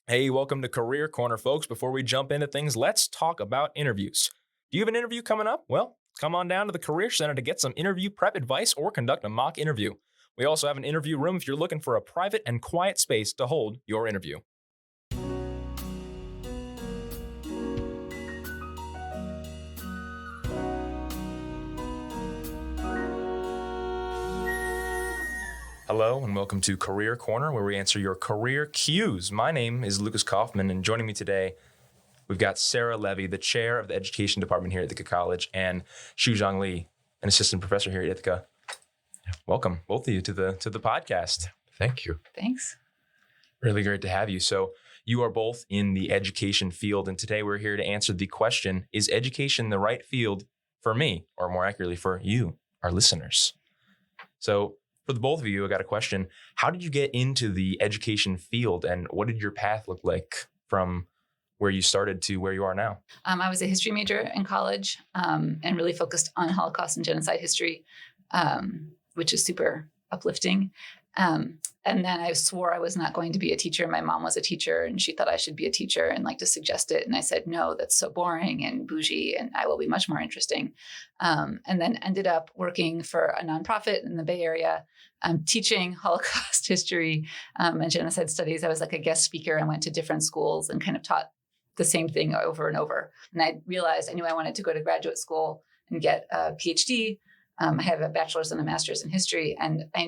Hey, welcome to Career Corner, folks. Before we jump into things, let's talk about interviews. Do you have an interview coming up? Well, come on down to the Career Center to get some interview prep advice or conduct a mock interview. We also have an interview room if you're looking for a private and quiet space to hold your interview. Hello and welcome to Career Corner, where we answer your career cues. My name is Lukas Kauffman, and joining me today, we've got Sara Levy, the chair of the education department here at Ithaca College, and Shuzhan Lee, an assistant professor here at Ithaca. Welcome, both of you, to the podcast. Thank you. Thanks. Really great to have you. So you are both in the education field, and today we're here to answer the question, is education the right field for me, or more accurately for you, our listeners? So for the both of you, I got a question. How did you get into the education field, and what did your path look like from where you started to where you are now? I was a history major in college and really focused on Holocaust and genocide history, which is super uplifting. And then I swore I was not going to be a teacher. My mom was a teacher and she thought I should be a teacher and like to suggest it. And I said, no, that's so boring and bougie and I will be much more interesting. And then ended up working for a nonprofit in the Bay Area, teaching Holocaust history and genocide studies. I was like a guest speaker and went to different schools and kind of taught the same thing over and over. And I realized I knew I wanted to go to graduate school and get a PhD. I have a bachelor's and a master's in history, and I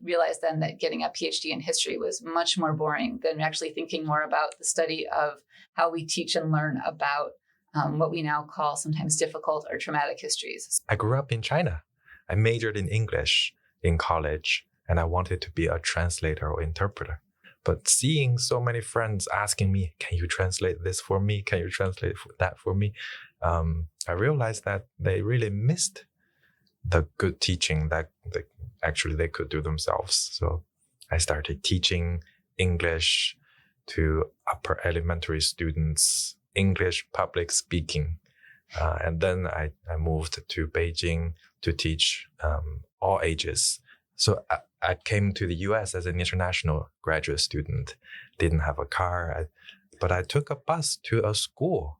realized then that getting a PhD in history was much more boring than actually thinking more about the study of how we teach and learn about what we now call sometimes difficult or traumatic histories. I grew up in China. I majored in English in college, and I wanted to be a translator or interpreter. But seeing so many friends asking me, can you translate this for me? Can you translate that for me? I realized that they really missed the good teaching that they could do themselves. So I started teaching English to upper elementary students, English public speaking. And then I moved to Beijing to teach all ages. So I came to the US as an international graduate student, didn't have a car, but I took a bus to a school,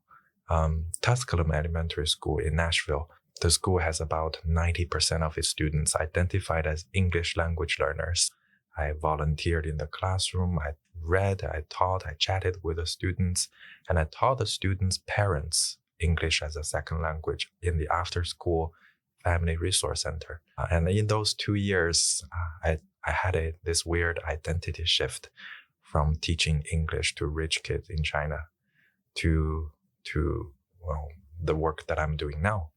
Tusculum Elementary School in Nashville. The school has about 90% of its students identified as English language learners. I volunteered in the classroom. I read, I taught, I chatted with the students, and I taught the students' parents English as a second language in the after-school family resource center. And in those 2 years, I had this weird identity shift from teaching English to rich kids in China to the work that I'm doing now.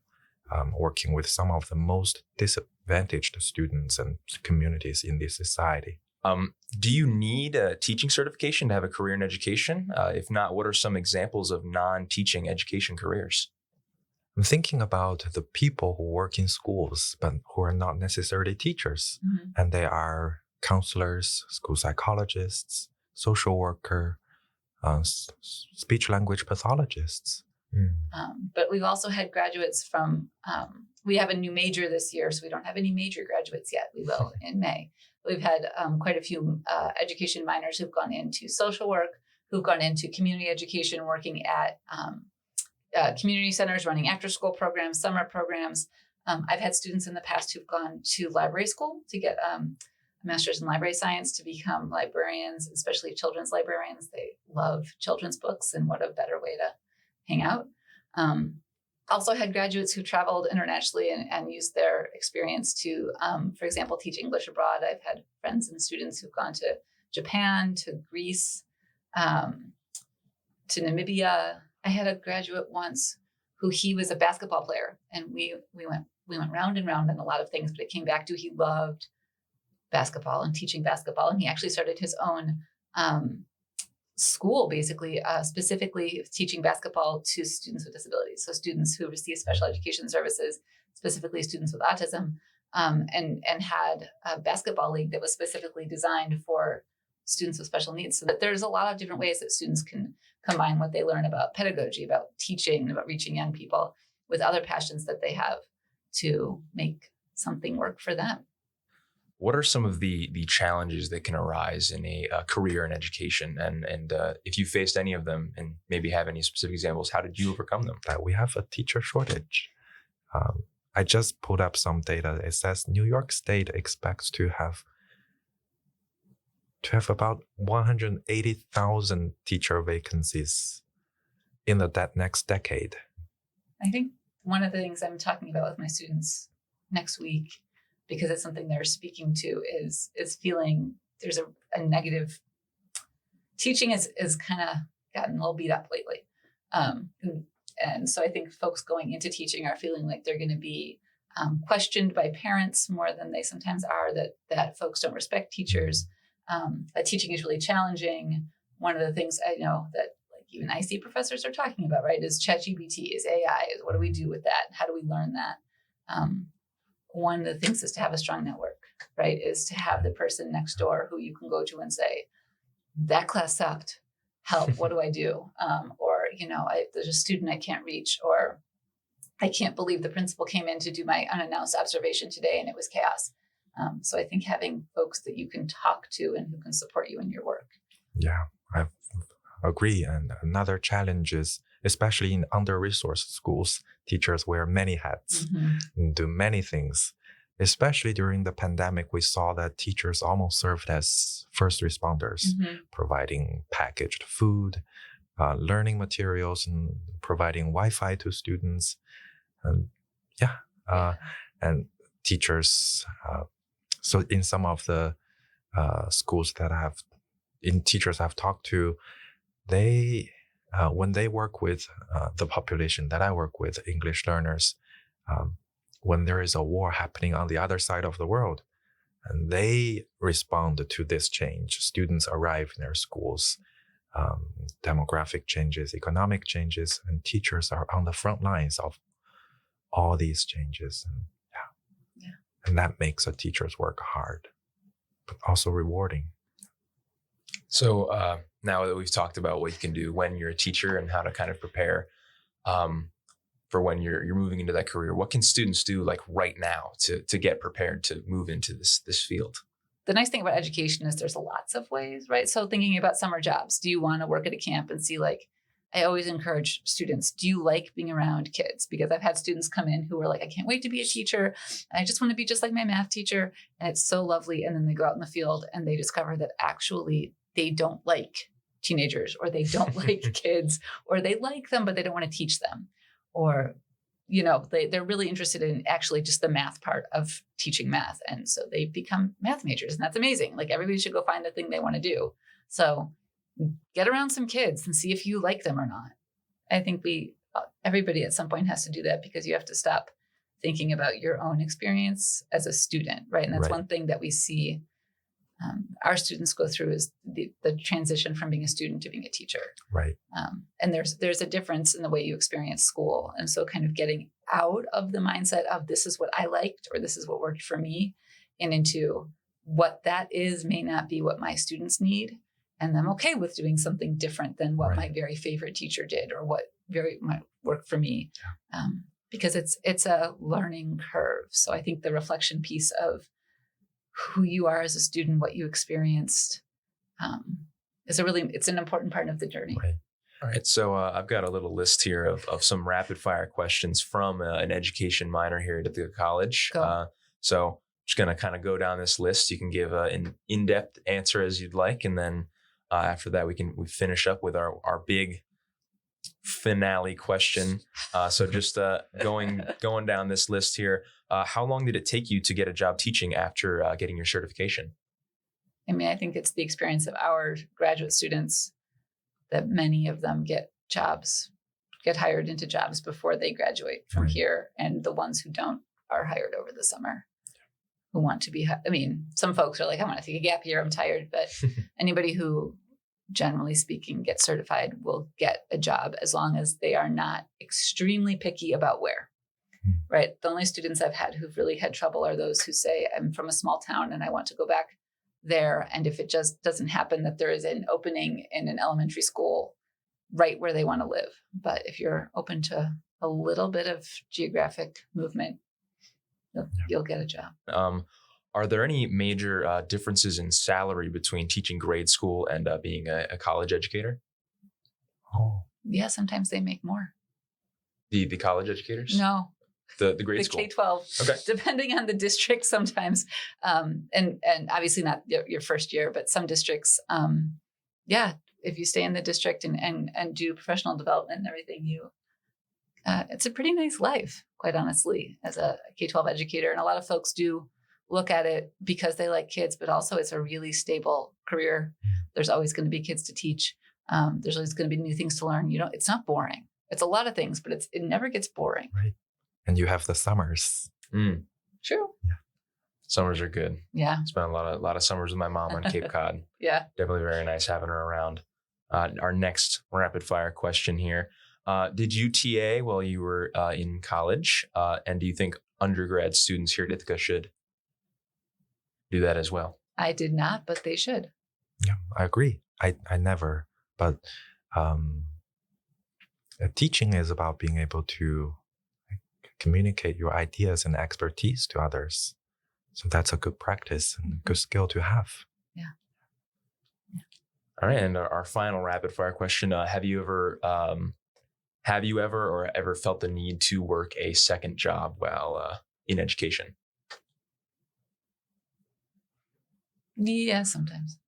Working with some of the most disadvantaged students and communities in this society. Do you need a teaching certification to have a career in education? If not, what are some examples of non-teaching education careers? I'm thinking about the people who work in schools, but who are not necessarily teachers. Mm-hmm. And they are counselors, school psychologists, social worker, speech language pathologists. But we've also had graduates from, we have a new major this year, so we don't have any major graduates yet. We will in May. We've had quite a few education minors who've gone into social work, who've gone into community education, working at community centers, running after-school programs, summer programs. I've had students in the past who've gone to library school to get a master's in library science to become librarians, especially children's librarians. They love children's books, and what a better way to hang out. Also had graduates who traveled internationally and used their experience to, for example, teach English abroad. I've had friends and students who've gone to Japan, to Greece, to Namibia. I had a graduate once who he was a basketball player, and we went round and round on a lot of things, but it came back to he loved basketball and teaching basketball, and he actually started his own school, basically, specifically teaching basketball to students with disabilities. So students who receive special education services, specifically students with autism, and had a basketball league that was specifically designed for students with special needs. So that there's a lot of different ways that students can combine what they learn about pedagogy, about teaching, about reaching young people with other passions that they have to make something work for them. what are some of the challenges that can arise in a career in education? And if you faced any of them and maybe have any specific examples, how did you overcome them? That we have a teacher shortage. I just pulled up some data. It says New York State expects to have about 180,000 teacher vacancies in the next decade. I think one of the things I'm talking about with my students next week, because it's something they're speaking to, is feeling there's a negative. Teaching is kind of gotten a little beat up lately. And so I think folks going into teaching are feeling like they're going to be questioned by parents more than they sometimes are, that folks don't respect teachers, that teaching is really challenging. One of the things I know that like even IC professors are talking about, right, is ChatGPT, is AI, is what do we do with that? How do we learn that? One of the things is to have a strong network, right, is to have the person next door who you can go to and say, that class sucked, help, what do I do? Or, there's a student I can't reach, or I can't believe the principal came in to do my unannounced observation today and it was chaos. So I think having folks that you can talk to and who can support you in your work. Yeah, I agree. And another challenge is, especially in under-resourced schools, teachers wear many hats and do many things. Especially during the pandemic, we saw that teachers almost served as first responders, providing packaged food, learning materials, and providing Wi-Fi to students. And and teachers. So in some of the schools that teachers I've talked to, they when they work with the population that I work with, English learners, when there is a war happening on the other side of the world, and they respond to this change. Students arrive in their schools, demographic changes, economic changes, and teachers are on the front lines of all these changes. And that makes a teacher's work hard, but also rewarding. So now that we've talked about what you can do when you're a teacher and how to kind of prepare for when you're moving into that career, what can students do like right now to get prepared to move into this field? The nice thing about education is there's lots of ways, right? So thinking about summer jobs, do you want to work at a camp and see, like, I always encourage students, do you like being around kids? Because I've had students come in who are like, I can't wait to be a teacher. And I just want to be just like my math teacher. And it's so lovely. And then they go out in the field and they discover that actually they don't like teenagers, or they don't like kids, or they like them, but they don't want to teach them. Or, they're really interested in actually just the math part of teaching math. And so they become math majors, and that's amazing. Like, everybody should go find the thing they want to do. So get around some kids and see if you like them or not. I think everybody at some point has to do that, because you have to stop thinking about your own experience as a student, right? And that's one thing that we see our students go through, is the transition from being a student to being a teacher. Right. And there's a difference in the way you experience school. And so kind of getting out of the mindset of this is what I liked, or this is what worked for me, and into what that is may not be what my students need. And I'm okay with doing something different than what my very favorite teacher did, or what might work for me. Yeah. Because it's a learning curve. So I think the reflection piece of who you are as a student, what you experienced, it's an important part of the journey. Right. All right. So I've got a little list here of some rapid fire questions from an education minor here at Ithaca College. So just going to kind of go down this list. You can give an in-depth answer as you'd like. And then after that, we finish up with our big finale question. So just going down this list here. How long did it take you to get a job teaching after getting your certification? I mean, I think it's the experience of our graduate students that many of them get hired into jobs before they graduate from here. And the ones who don't are hired over the summer, who want to be, some folks are like, I want to take a gap year, I'm tired. But anybody who, generally speaking, gets certified will get a job, as long as they are not extremely picky about where. Right. The only students I've had who've really had trouble are those who say, I'm from a small town and I want to go back there. And if it just doesn't happen that there is an opening in an elementary school right where they want to live. But if you're open to a little bit of geographic movement, you'll get a job. Are there any major differences in salary between teaching grade school and being a college educator? Oh, Yeah, sometimes they make more. The college educators? No, The grade the school. K-12. Okay. Depending on the district sometimes. And obviously not your first year, but some districts, if you stay in the district and do professional development and everything, it's a pretty nice life, quite honestly, as a K-12 educator. And a lot of folks do look at it because they like kids, but also it's a really stable career. There's always going to be kids to teach. There's always going to be new things to learn. It's not boring. It's a lot of things, but it never gets boring. right. And you have the summers. True. Summers are good. Yeah. Spent a lot of summers with my mom on Cape Cod. Yeah. Definitely very nice having her around. Our next rapid fire question here. Did you TA while you were in college? And do you think undergrad students here at Ithaca should do that as well? I did not, but they should. Yeah, I agree. I never, but teaching is about being able to communicate your ideas and expertise to others. So that's a good practice and a good skill to have. All right. And our final rapid fire question. Have you ever felt the need to work a second job while in education? Yeah, sometimes.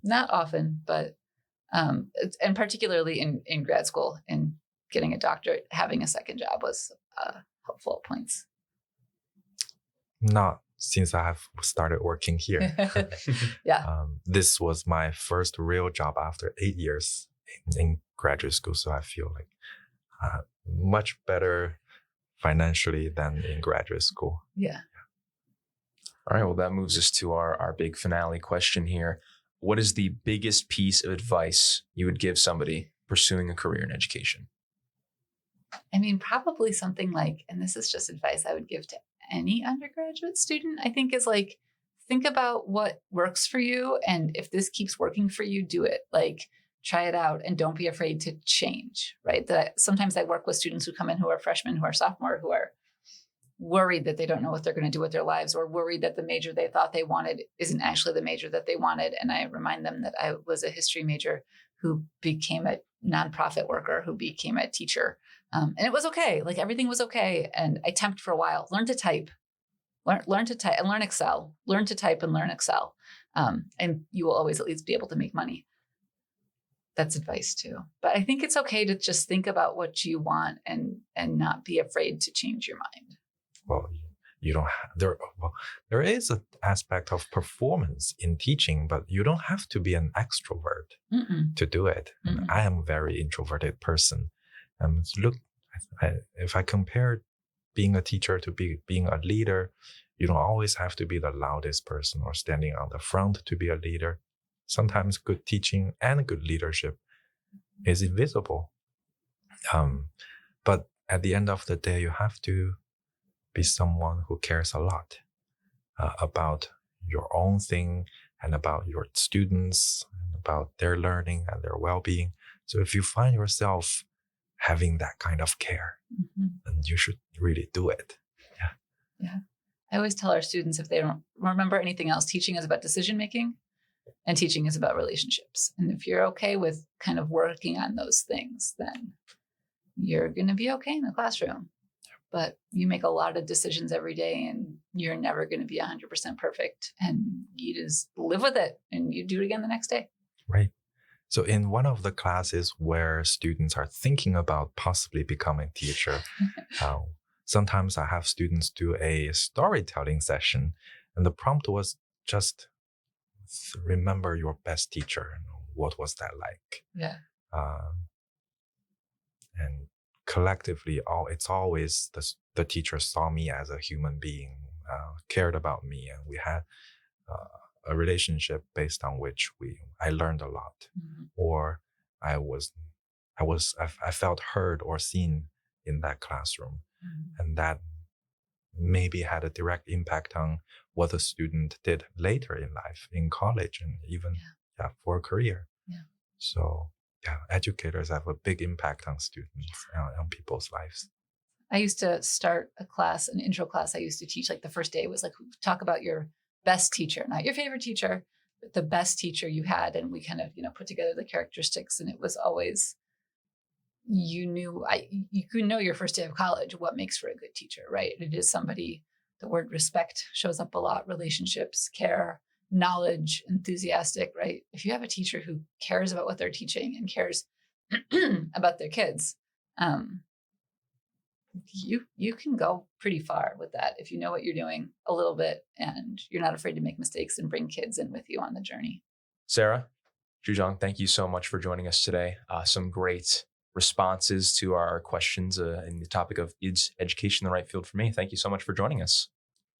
Not often, but and particularly in grad school and getting a doctorate, having a second job was helpful at points. Not since I have started working here. Yeah. This was my first real job after 8 years in graduate school. So I feel like much better financially than in graduate school. Yeah. All right. Well, that moves us to our big finale question here. What is the biggest piece of advice you would give somebody pursuing a career in education? I mean, probably something like, and this is just advice I would give to any undergraduate student, I think, is like, think about what works for you. And if this keeps working for you, do it. Like, try it out and don't be afraid to change, right? Sometimes I work with students who come in who are freshmen, who are sophomore, who are worried that they don't know what they're going to do with their lives, or worried that the major they thought they wanted isn't actually the major that they wanted. And I remind them that I was a history major who became a nonprofit worker, who became a teacher. And it was okay. Like, everything was okay. And I temped for a while, learn to type, learn to type and learn Excel, learn to type and learn Excel. And you will always at least be able to make money. That's advice too. But I think it's okay to just think about what you want and not be afraid to change your mind. Well, you don't have, there is an aspect of performance in teaching, but you don't have to be an extrovert to do it. And I am a very introverted person. If I compare being a teacher to being a leader, you don't always have to be the loudest person or standing on the front to be a leader. Sometimes good teaching and good leadership is invisible. But at the end of the day, you have to be someone who cares a lot about your own thing and about your students and about their learning and their well-being. So if you find yourself having that kind of care, then you should really do it. Yeah. I always tell our students, if they don't remember anything else, teaching is about decision-making and teaching is about relationships. And if you're okay with kind of working on those things, then you're going to be okay in the classroom. But you make a lot of decisions every day and you're never going to be 100% perfect. And you just live with it and you do it again the next day. Right. So in one of the classes where students are thinking about possibly becoming a teacher, sometimes I have students do a storytelling session. And the prompt was just remember your best teacher. What was that like? Yeah. And collectively, it's always the teacher saw me as a human being, cared about me, and we had a relationship based on which I learned a lot, or I felt heard or seen in that classroom, and that maybe had a direct impact on what the student did later in life, in college, and even for a career. Yeah. So. Yeah, educators have a big impact on students, on people's lives. I used to start a class, an intro class I used to teach. Like the first day was like, talk about your best teacher, not your favorite teacher, but the best teacher you had. And we kind of, put together the characteristics. And it was always, you could know your first day of college, what makes for a good teacher, right? It is somebody, the word respect shows up a lot, relationships, care, knowledge, enthusiastic, right? If you have a teacher who cares about what they're teaching and cares about their kids, you can go pretty far with that if you know what you're doing a little bit and you're not afraid to make mistakes and bring kids in with you on the journey. Sara, Shuzhan, thank you so much for joining us today. Some great responses to our questions in the topic of, is education the right field for me? Thank you so much for joining us.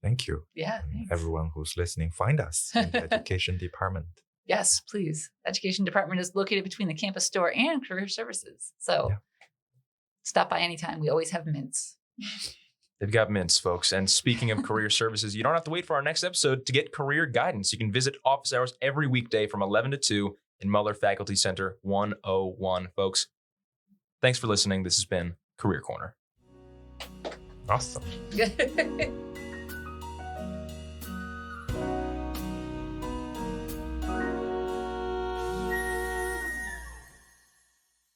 Thank you. Yeah. And everyone who's listening, find us in the education department. Yes, please. Education department is located between the campus store and career services. So stop by anytime. We always have mints. They've got mints, folks. And speaking of career services, you don't have to wait for our next episode to get career guidance. You can visit office hours every weekday from 11 to 2 in Muller Faculty Center 101, folks. Thanks for listening. This has been Career Corner. Awesome.